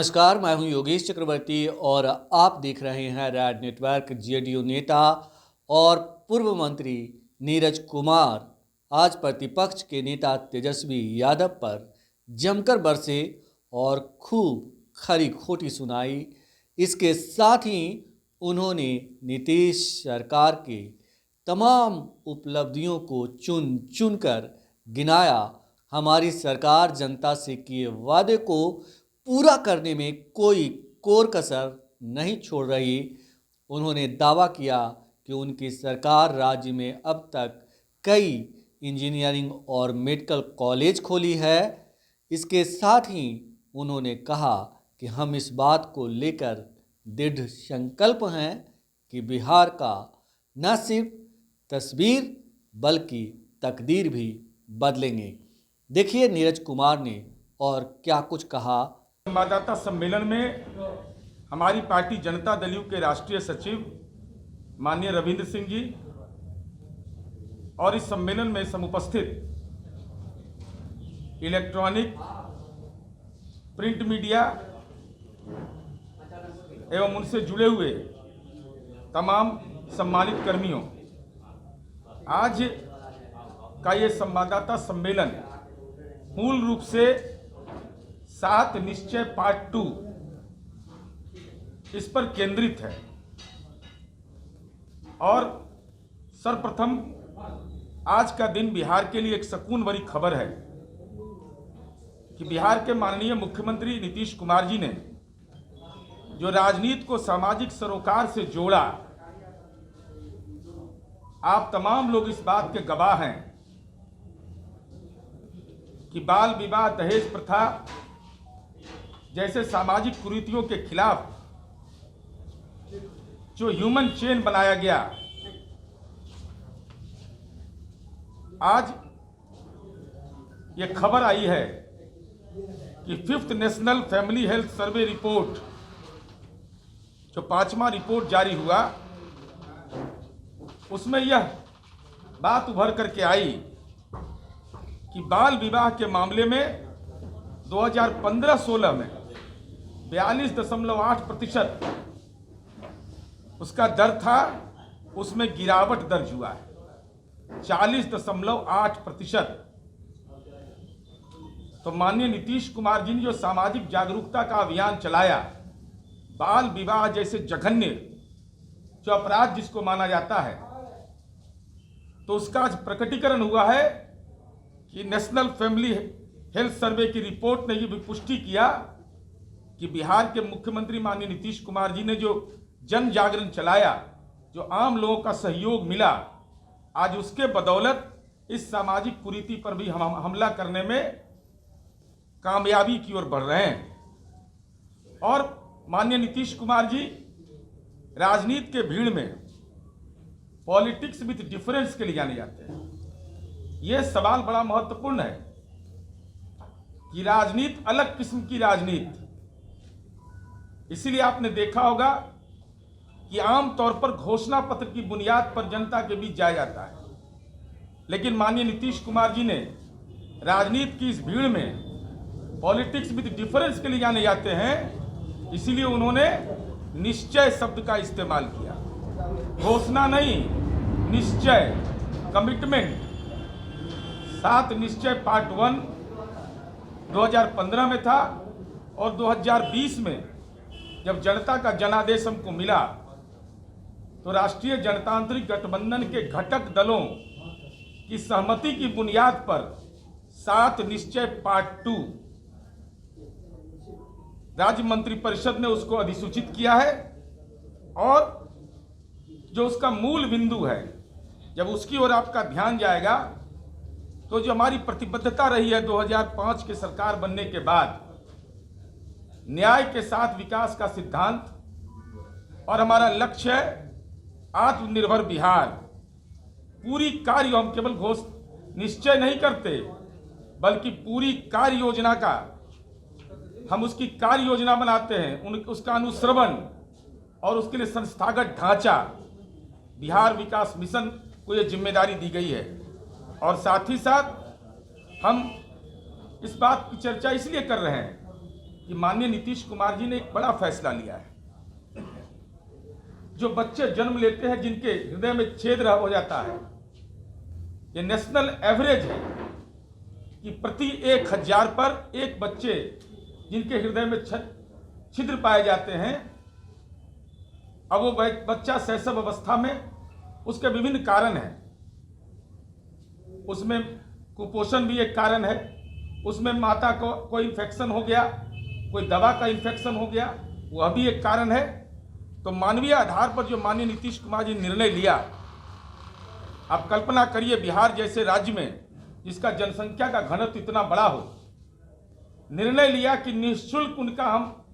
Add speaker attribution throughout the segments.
Speaker 1: नमस्कार, मैं हूं योगेश चक्रवर्ती और आप देख रहे हैं रैड नेटवर्क। जेडीयू नेता और पूर्व मंत्री नीरज कुमार आज प्रतिपक्ष के नेता तेजस्वी यादव पर जमकर बरसे और खूब खरी खोटी सुनाई। इसके साथ ही उन्होंने नीतीश सरकार के तमाम उपलब्धियों को चुन चुन कर गिनाया। हमारी सरकार जनता से किए वादे को पूरा करने में कोई कोर कसर नहीं छोड़ रही। उन्होंने दावा किया कि उनकी सरकार राज्य में अब तक कई इंजीनियरिंग और मेडिकल कॉलेज खोली है। इसके साथ ही उन्होंने कहा कि हम इस बात को लेकर दृढ़ संकल्प हैं कि बिहार का न सिर्फ तस्वीर बल्कि तकदीर भी बदलेंगे। देखिए नीरज कुमार ने और क्या कुछ कहा।
Speaker 2: संवाददाता सम्मेलन में हमारी पार्टी जनता दल यू के राष्ट्रीय सचिव माननीय रविंद्र सिंह जी और इस सम्मेलन में समुपस्थित इलेक्ट्रॉनिक, प्रिंट मीडिया एवं उनसे जुड़े हुए तमाम सम्मानित कर्मियों, आज का ये संवाददाता सम्मेलन मूल रूप से 7 निश्चय पार्ट 2 इस पर केंद्रित है। और सर्वप्रथम आज का दिन बिहार के लिए एक सुकून भरी खबर है कि बिहार के माननीय मुख्यमंत्री नीतीश कुमार जी ने जो राजनीति को सामाजिक सरोकार से जोड़ा, आप तमाम लोग इस बात के गवाह हैं कि बाल विवाह, दहेज प्रथा जैसे सामाजिक कुरीतियों के खिलाफ जो ह्यूमन चेन बनाया गया, आज ये खबर आई है कि 5th national family health survey report, जो 5वां रिपोर्ट जारी हुआ, उसमें यह बात उभर करके आई कि बाल विवाह के मामले में 2015-16 में 42.8% उसका दर था, उसमें गिरावट दर्ज हुआ है 40.8%। तो माननीय नीतीश कुमार जी ने जो सामाजिक जागरूकता का अभियान चलाया, बाल विवाह जैसे जघन्य जो अपराध जिसको माना जाता है, तो उसका आज प्रकटीकरण हुआ है कि नेशनल फैमिली हेल्थ सर्वे की रिपोर्ट ने ये भी पुष्टि किया कि बिहार के मुख्यमंत्री माननीय नीतीश कुमार जी ने जो जन जागरण चलाया, जो आम लोगों का सहयोग मिला, आज उसके बदौलत इस सामाजिक कुरीति पर भी हम हमला करने में कामयाबी की ओर बढ़ रहे हैं। और माननीय नीतीश कुमार जी राजनीति के भीड़ में पॉलिटिक्स विद डिफरेंस के लिए जाने जाते हैं। यह सवाल बड़ा महत्वपूर्ण है कि राजनीति अलग किस्म की राजनीति, इसीलिए आपने देखा होगा कि आम तौर पर घोषणा पत्र की बुनियाद पर जनता के बीच जाया जाता है, लेकिन माननीय नीतीश कुमार जी ने राजनीति की इस भीड़ में पॉलिटिक्स विद डिफरेंस के लिए जाने जाते हैं, इसीलिए उन्होंने निश्चय शब्द का इस्तेमाल किया। घोषणा नहीं, निश्चय, कमिटमेंट। 7 निश्चय पार्ट 1 2015 में था और 2020 में जब जनता का जनादेश हमको मिला तो राष्ट्रीय जनतांत्रिक गठबंधन के घटक दलों की सहमति की बुनियाद पर 7 निश्चय पार्ट 2 राज्य मंत्रिपरिषद ने उसको अधिसूचित किया है। और जो उसका मूल बिंदु है, जब उसकी ओर आपका ध्यान जाएगा, तो जो हमारी प्रतिबद्धता रही है 2005 के सरकार बनने के बाद, न्याय के साथ विकास का सिद्धांत और हमारा लक्ष्य है आत्मनिर्भर बिहार। पूरी कार्य हम केवल निश्चय नहीं करते, बल्कि पूरी कार्य योजना का हम उसकी कार्य योजना बनाते हैं, उसका अनुश्रवण और उसके लिए संस्थागत ढांचा, बिहार विकास मिशन को यह जिम्मेदारी दी गई है। और साथ ही साथ हम इस बात की चर्चा इसलिए कर रहे हैं कि माननीय नीतीश कुमार जी ने एक बड़ा फैसला लिया है। जो बच्चे जन्म लेते हैं जिनके हृदय में छेद हो जाता है, ये नेशनल एवरेज है कि प्रति 1000 पर एक बच्चे जिनके हृदय में छिद्र पाए जाते हैं। अब वो बच्चा शैशव अवस्था में, उसके विभिन्न कारण हैं, उसमें कुपोषण भी एक कारण है, उसमें माता को कोई इन्फेक्शन हो गया, कोई दवा का इन्फेक्शन हो गया, वह भी एक कारण है। तो मानवीय आधार पर जो माननीय नीतीश कुमार जी ने निर्णय लिया, आप कल्पना करिए बिहार जैसे राज्य में जिसका जनसंख्या का घनत्व इतना बड़ा हो, निर्णय लिया कि निःशुल्क उनका हम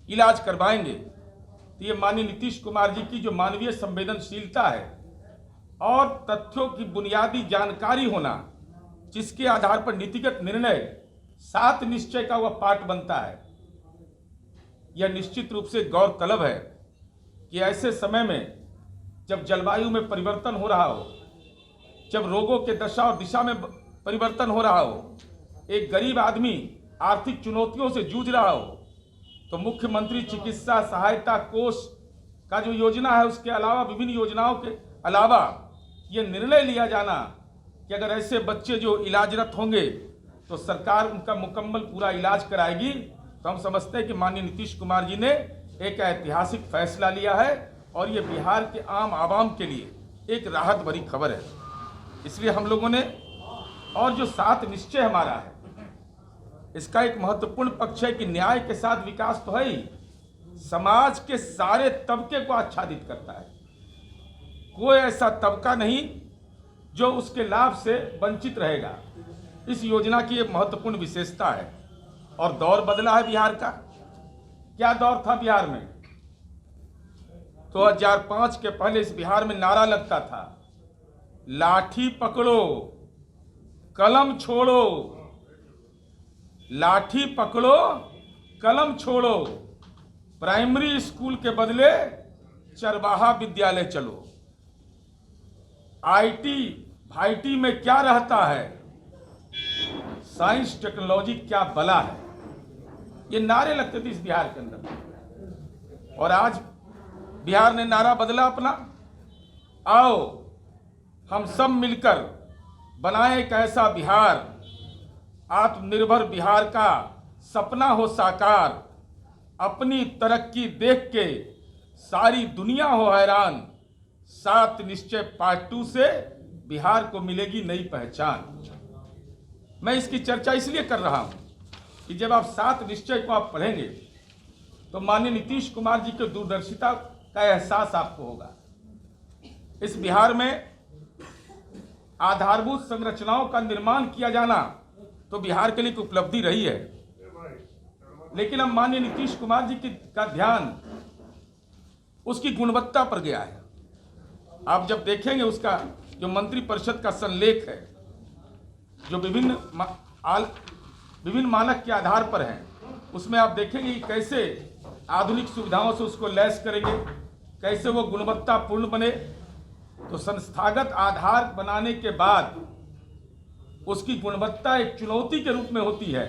Speaker 2: इलाज करवाएंगे। तो ये माननीय नीतीश कुमार जी की जो मानवीय संवेदनशीलता है और तथ्यों की बुनियादी जानकारी होना, जिसके आधार पर नीतिगत निर्णय 7 निश्चय का वह पार्ट बनता है, यह निश्चित रूप से गौरतलब है कि ऐसे समय में जब जलवायु में परिवर्तन हो रहा हो, जब रोगों के दशा और दिशा में परिवर्तन हो रहा हो, एक गरीब आदमी आर्थिक चुनौतियों से जूझ रहा हो, तो मुख्यमंत्री चिकित्सा सहायता कोष का जो योजना है, उसके अलावा विभिन्न योजनाओं के अलावा ये निर्णय लिया जाना कि अगर ऐसे बच्चे जो इलाजरत होंगे तो सरकार उनका मुकम्मल पूरा इलाज कराएगी। तो हम समझते हैं कि माननीय नीतीश कुमार जी ने एक ऐतिहासिक फैसला लिया है और ये बिहार के आम आवाम के लिए एक राहत भरी खबर है। इसलिए हम लोगों ने, और जो 7 निश्चय हमारा है, इसका एक महत्वपूर्ण पक्ष है कि न्याय के साथ विकास तो है ही, समाज के सारे तबके को आच्छादित करता है। कोई ऐसा तबका नहीं जो उसके लाभ से वंचित रहेगा। इस योजना की एक महत्वपूर्ण विशेषता है। और दौर बदला है बिहार का। क्या दौर था बिहार में? 2005 के पहले इस बिहार में नारा लगता था, लाठी पकड़ो कलम छोड़ो, लाठी पकड़ो कलम छोड़ो, प्राइमरी स्कूल के बदले चरवाहा विद्यालय चलो। आईटी भाईटी में क्या रहता है, साइंस टेक्नोलॉजी क्या बला है, ये नारे लगते थे इस बिहार के अंदर। और आज बिहार ने नारा बदला अपना, आओ हम सब मिलकर बनाए एक ऐसा बिहार, आत्मनिर्भर बिहार का सपना हो साकार, अपनी तरक्की देख के सारी दुनिया हो हैरान, 7 निश्चय पार्ट 2 से बिहार को मिलेगी नई पहचान। मैं इसकी चर्चा इसलिए कर रहा हूं कि जब आप 7 निश्चय को आप पढ़ेंगे तो माननीय नीतीश कुमार जी की दूरदर्शिता का एहसास आपको होगा। इस बिहार में आधारभूत संरचनाओं का निर्माण किया जाना तो बिहार के लिए एक उपलब्धि रही है, लेकिन अब माननीय नीतीश कुमार जी का ध्यान उसकी गुणवत्ता पर गया है। आप जब देखेंगे उसका जो मंत्रिपरिषद का संलेख है, जो विभिन्न मानक के आधार पर हैं, उसमें आप देखेंगे कि कैसे आधुनिक सुविधाओं से उसको लैस करेंगे, कैसे वो गुणवत्तापूर्ण बने। तो संस्थागत आधार बनाने के बाद उसकी गुणवत्ता एक चुनौती के रूप में होती है।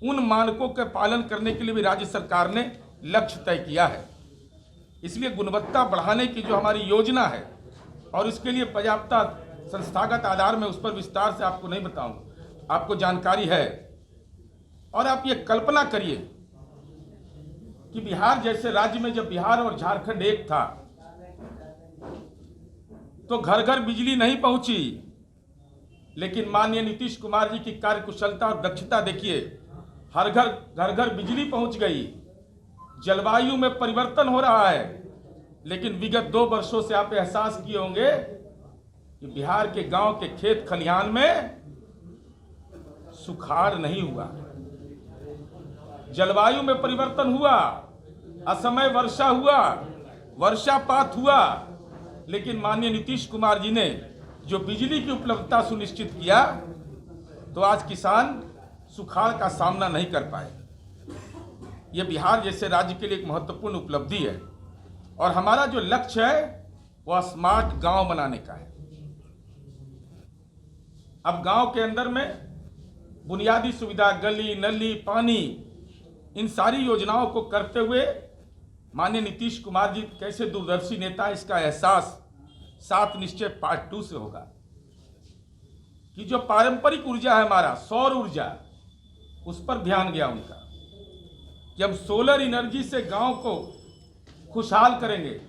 Speaker 2: उन मानकों के पालन करने के लिए भी राज्य सरकार ने लक्ष्य तय किया है। इसलिए गुणवत्ता बढ़ाने की जो हमारी योजना है, और इसके लिए पर्याप्त संस्थागत आधार में उस पर विस्तार से आपको नहीं बताऊंगा, आपको जानकारी है। और आप ये कल्पना करिए कि बिहार जैसे राज्य में जब बिहार और झारखंड एक था तो घर घर बिजली नहीं पहुंची, लेकिन माननीय नीतीश कुमार जी की कार्यकुशलता और दक्षता देखिए, हर घर बिजली पहुंच गई। जलवायु में परिवर्तन हो रहा है, लेकिन विगत 2 वर्षों से आप एहसास किए होंगे कि बिहार के गांव के खेत खलिहान में सुखाड़ नहीं हुआ। जलवायु में परिवर्तन हुआ, असमय वर्षा हुआ, वर्षापात हुआ, लेकिन माननीय नीतीश कुमार जी ने जो बिजली की उपलब्धता सुनिश्चित किया तो आज किसान सुखाड़ का सामना नहीं कर पाए। यह बिहार जैसे राज्य के लिए एक महत्वपूर्ण उपलब्धि है। और हमारा जो लक्ष्य है वह स्मार्ट गांव बनाने का है। अब गांव के अंदर में बुनियादी सुविधा, गली नली, पानी, इन सारी योजनाओं को करते हुए माननीय नीतीश कुमार जी कैसे दूरदर्शी नेता, इसका एहसास 7 निश्चय पार्ट 2 से होगा कि जो पारंपरिक ऊर्जा है हमारा सौर ऊर्जा, उस पर ध्यान गया उनका कि हम सोलर एनर्जी से गांव को खुशहाल करेंगे।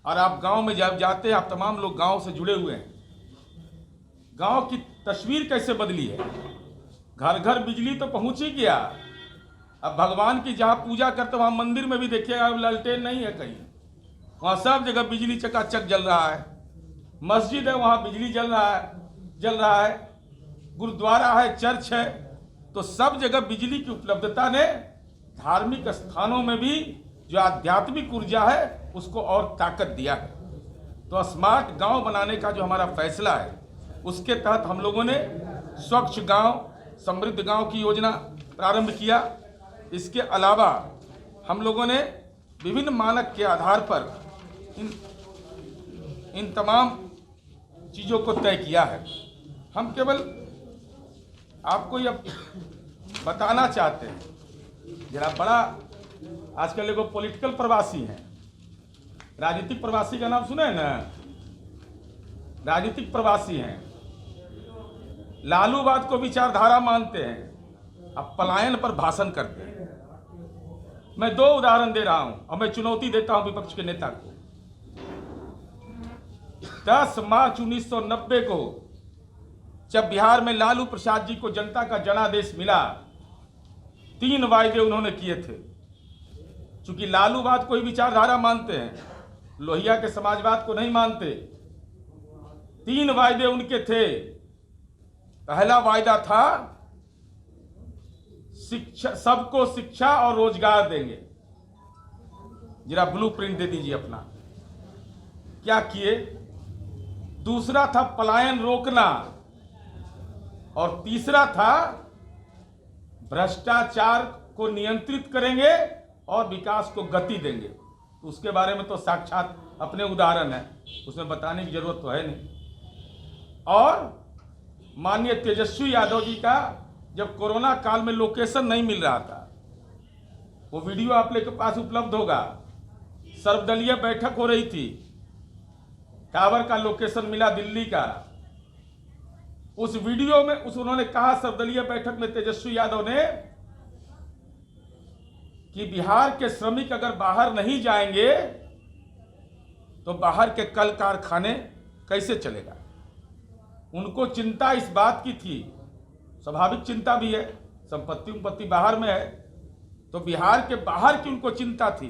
Speaker 2: और आप गांव में जब जाते हैं, आप तमाम लोग गांव से जुड़े हुए हैं, गांव की तस्वीर कैसे बदली है। घर घर बिजली तो पहुंच ही गया। अब भगवान की जहां पूजा करते वहां मंदिर में भी देखिएगा लालटेन नहीं है कहीं, वहां सब जगह बिजली चकाचक जल रहा है। मस्जिद है वहां बिजली जल रहा है, गुरुद्वारा है, चर्च है, तो सब जगह बिजली की उपलब्धता ने धार्मिक स्थानों में भी जो आध्यात्मिक ऊर्जा है उसको और ताकत दिया है। तो स्मार्ट गांव बनाने का जो हमारा फैसला है, उसके तहत हम लोगों ने स्वच्छ गांव, समृद्ध गांव की योजना प्रारंभ किया। इसके अलावा हम लोगों ने विभिन्न मानक के आधार पर इन तमाम चीज़ों को तय किया है। हम केवल आपको यह बताना चाहते हैं, जरा बड़ा आजकल एगो पॉलिटिकल प्रवासी हैं, राजनीतिक प्रवासी का नाम सुने ना, राजनीतिक प्रवासी हैं, लालूवाद को विचारधारा मानते हैं, अब पलायन पर भाषण करते हैं। मैं 2 उदाहरण दे रहा हूं और मैं चुनौती देता हूं विपक्ष के नेता को। 10 मार्च 1990 को जब बिहार में लालू प्रसाद जी को जनता का जनादेश मिला, 3 वायदे उन्होंने किए थे। चूंकि लालूवाद को ही विचारधारा मानते हैं, लोहिया के समाजवाद को नहीं मानते। 3 वायदे उनके थे। पहला वायदा था शिक्षा, सबको शिक्षा और रोजगार देंगे। जरा ब्लूप्रिंट दे दीजिए अपना, क्या किए। दूसरा था पलायन रोकना, और तीसरा था भ्रष्टाचार को नियंत्रित करेंगे और विकास को गति देंगे। तो उसके बारे में तो साक्षात अपने उदाहरण है, उसमें बताने की जरूरत तो है नहीं। और माननीय तेजस्वी यादव जी का जब कोरोना काल में लोकेशन नहीं मिल रहा था, वो वीडियो आप लोग के पास उपलब्ध होगा, सर्वदलीय बैठक हो रही थी, टावर का लोकेशन मिला दिल्ली का। उस वीडियो में उन्होंने कहा सर्वदलीय बैठक में तेजस्वी यादव ने कि बिहार के श्रमिक अगर बाहर नहीं जाएंगे तो बाहर के कल कारखाने कैसे चलेगा। उनको चिंता इस बात की थी, स्वाभाविक चिंता भी है, संपत्ति बाहर में है, तो बिहार के बाहर की उनको चिंता थी